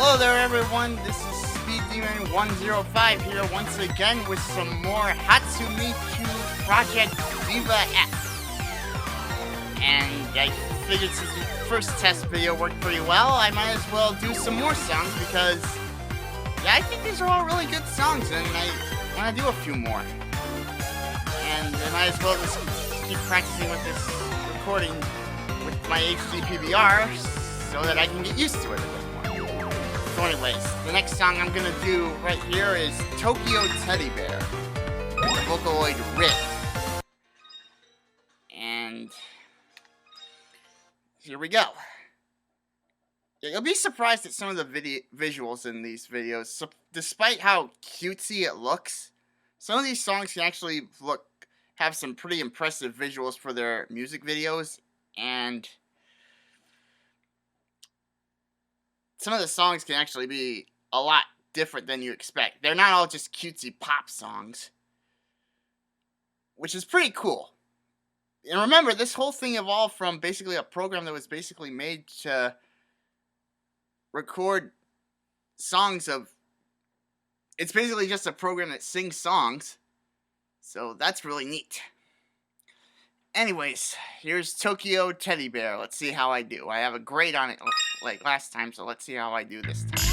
Hello there everyone, this is SpeedDemon105 here once again with some more Hatsune Miku Project Diva F. And I figured since the first test video worked pretty well, I might as well do some more songs because, yeah, I think these are all really good songs and I want to do a few more. And I might as well just keep practicing with this recording with my HD PVR so that I can get used to it a bit more. So anyways, the next song I'm gonna do right here is Tokyo Teddy Bear, the Vocaloid riff. And here we go. Yeah, you'll be surprised at some of the visuals in these videos. So, despite how cutesy it looks, some of these songs can actually have some pretty impressive visuals for their music videos, and some of the songs can actually be a lot different than you expect. They're not all just cutesy pop songs, which is pretty cool. And remember, this whole thing evolved from basically a program that was basically made to record songs of... It's basically just a program that sings songs, so that's really neat. Anyways, here's Tokyo Teddy Bear. Let's see how I do. I have a grade on it like last time, so let's see how I do this time.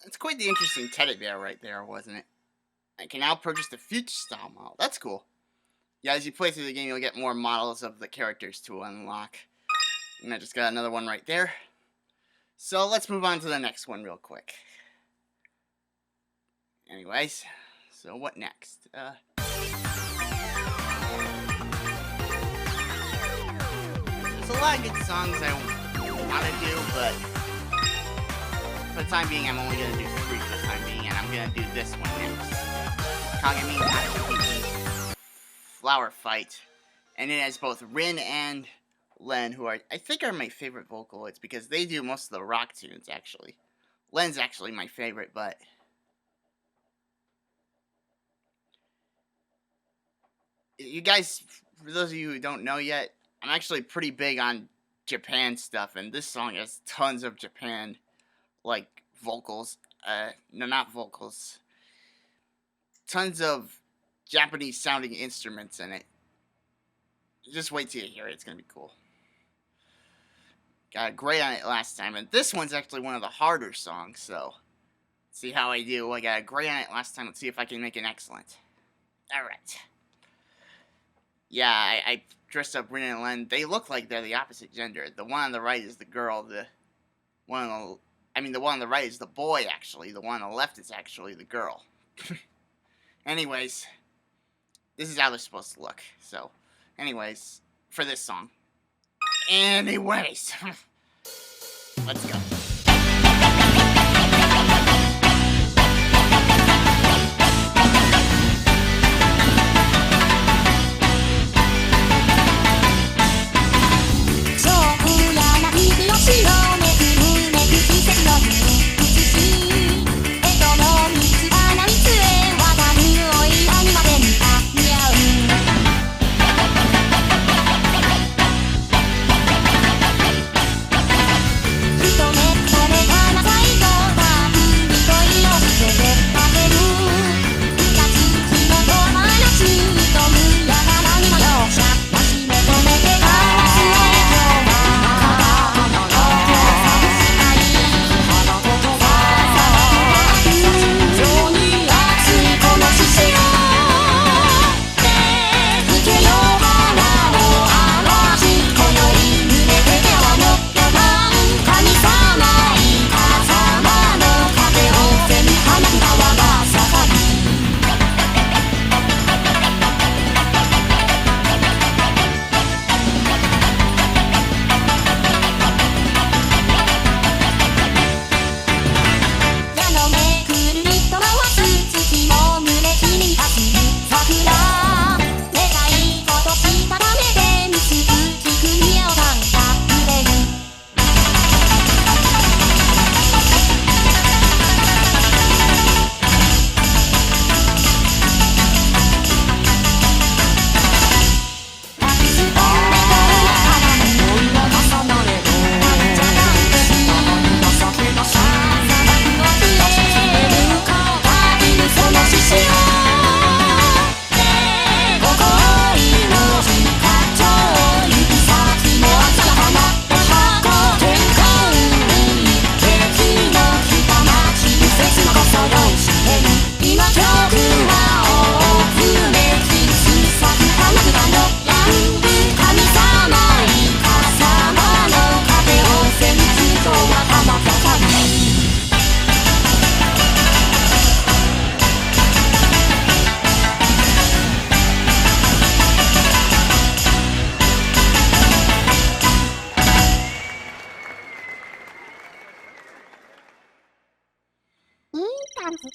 That's quite the interesting teddy bear right there, wasn't it? I can now purchase the future style model. That's cool. Yeah, as you play through the game, you'll get more models of the characters to unlock. And I just got another one right there. So let's move on to the next one real quick. Anyways, so what next? There's a lot of good songs I want to do, but for the time being, I'm only going to do 3 for the time being, and I'm going to do this one next. Kagami Hatsune Flower Fight. And it has both Rin and Len, who I think are my favorite Vocaloids, because they do most of the rock tunes, actually. Len's actually my favorite, but you guys, for those of you who don't know yet, I'm actually pretty big on Japan stuff, and this song has tons of Japan, like, vocals. No, not vocals. Tons of Japanese-sounding instruments in it. Just wait till you hear it. It's going to be cool. Got a great on it last time, and this one's actually one of the harder songs, so see how I do. I got a great on it last time. Let's see if I can make an excellent. Alright. Yeah, I dressed up Rin and Len. They look like they're the opposite gender. The one on the right is the girl. The one on the right is the boy, actually. The one on the left is actually the girl. Anyways, this is how they're supposed to look. So, anyways, for this song. Anyways, let's go.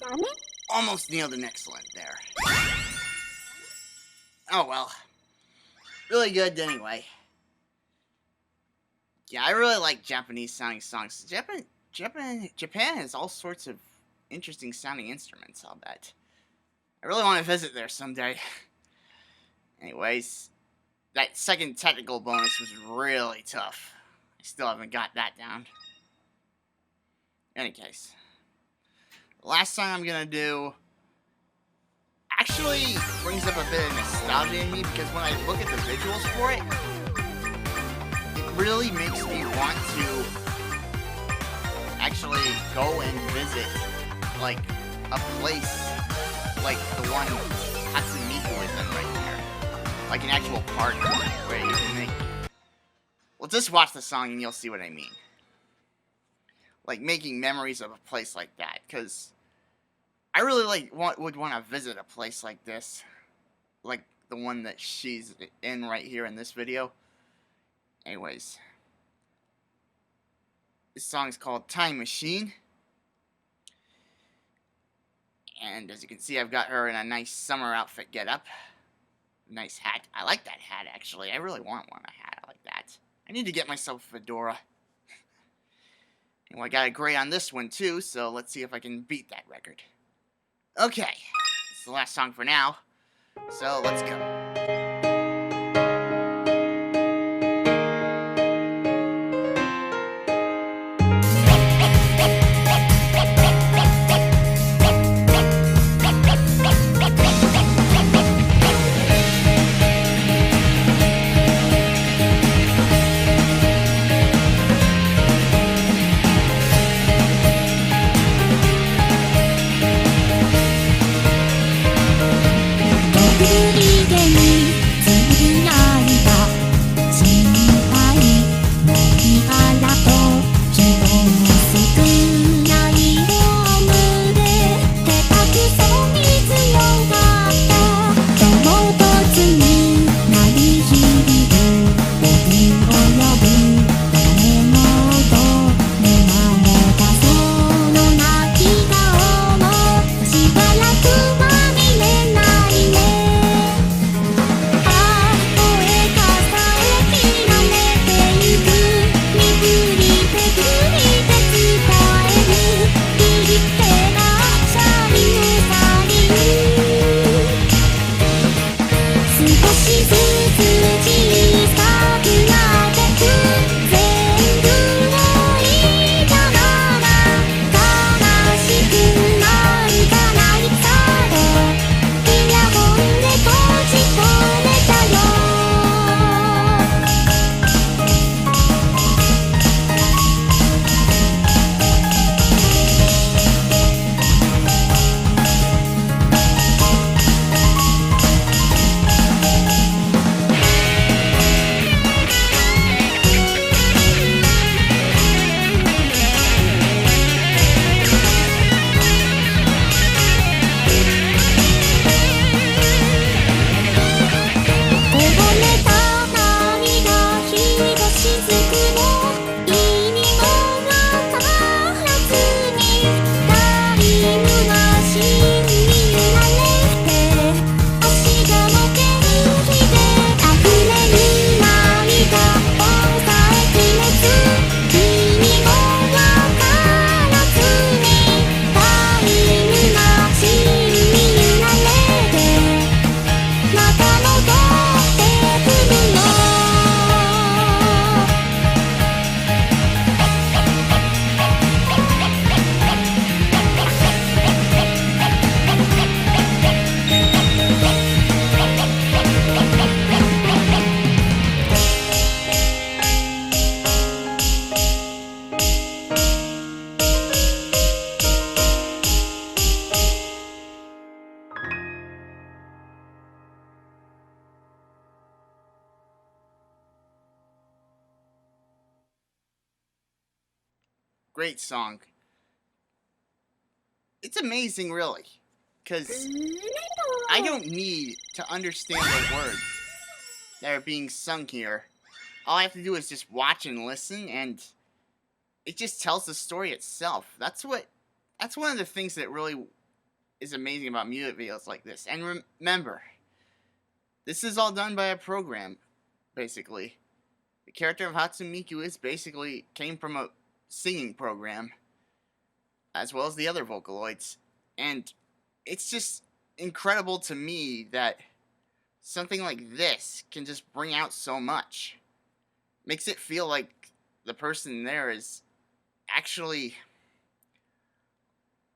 ダメ? Almost nailed an excellent there. Oh well. Really good anyway. Yeah, I really like Japanese sounding songs. Japan has all sorts of interesting sounding instruments, I'll bet. I really want to visit there someday. Anyways, that second technical bonus was really tough. I still haven't got that down. In any case, the last song I'm gonna do actually brings up a bit of nostalgia in me, because when I look at the visuals for it, it really makes me want to actually go and visit, like, a place like the one Hatsune Miku is in right here. Like an actual park where you can make Well, just watch the song and you'll see what I mean. Like, making memories of a place like that, because I really would want to visit a place like this, like the one that she's in right here in this video. Anyways, this song is called Time Machine, and as you can see, I've got her in a nice summer outfit getup. Nice hat. I like that hat, actually. I really want a hat like that. I need to get myself a fedora. Well, I got a gray on this one too, so let's see if I can beat that record. Okay, it's the last song for now, so let's go. Great song. It's amazing, really, because I don't need to understand the words that are being sung here. All I have to do is just watch and listen, and it just tells the story itself. That's one of the things that really is amazing about music videos like this. And remember, this is all done by a program, basically. The character of Hatsune Miku came from a singing program, as well as the other Vocaloids. And it's just incredible to me that something like this can just bring out so much. Makes it feel like the person there is actually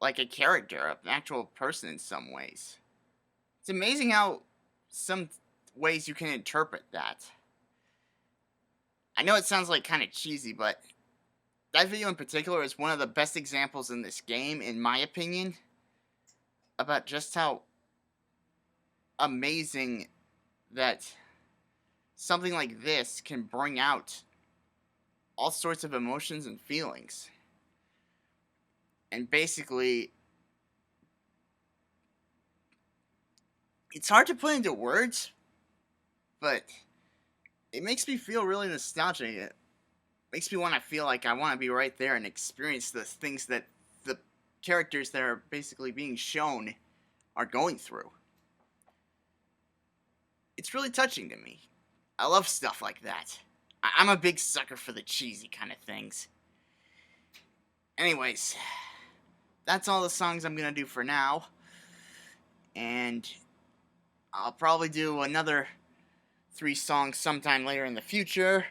like a character, an actual person in some ways. It's amazing how some ways you can interpret that. I know it sounds like kind of cheesy, but that video in particular is one of the best examples in this game, in my opinion, about just how amazing that something like this can bring out all sorts of emotions and feelings. And basically, it's hard to put into words, but it makes me feel really nostalgic. It makes me want to feel like I want to be right there and experience the things that the characters that are basically being shown are going through. It's really touching to me. I love stuff like that. I'm a big sucker for the cheesy kind of things. Anyways, that's all the songs I'm gonna do for now. And I'll probably do another 3 songs sometime later in the future.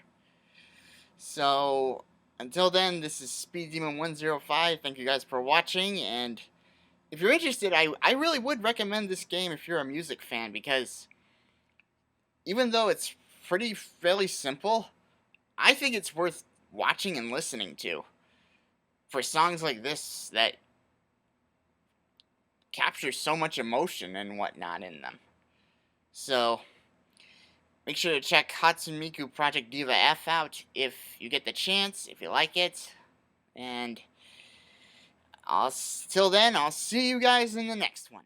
So, until then, this is SpeedDemon105. Thank you guys for watching, and if you're interested, I really would recommend this game if you're a music fan, because even though it's fairly simple, I think it's worth watching and listening to for songs like this that capture so much emotion and whatnot in them. So, make sure to check Hatsune Miku Project Diva F out if you get the chance, if you like it. And till then, I'll see you guys in the next one.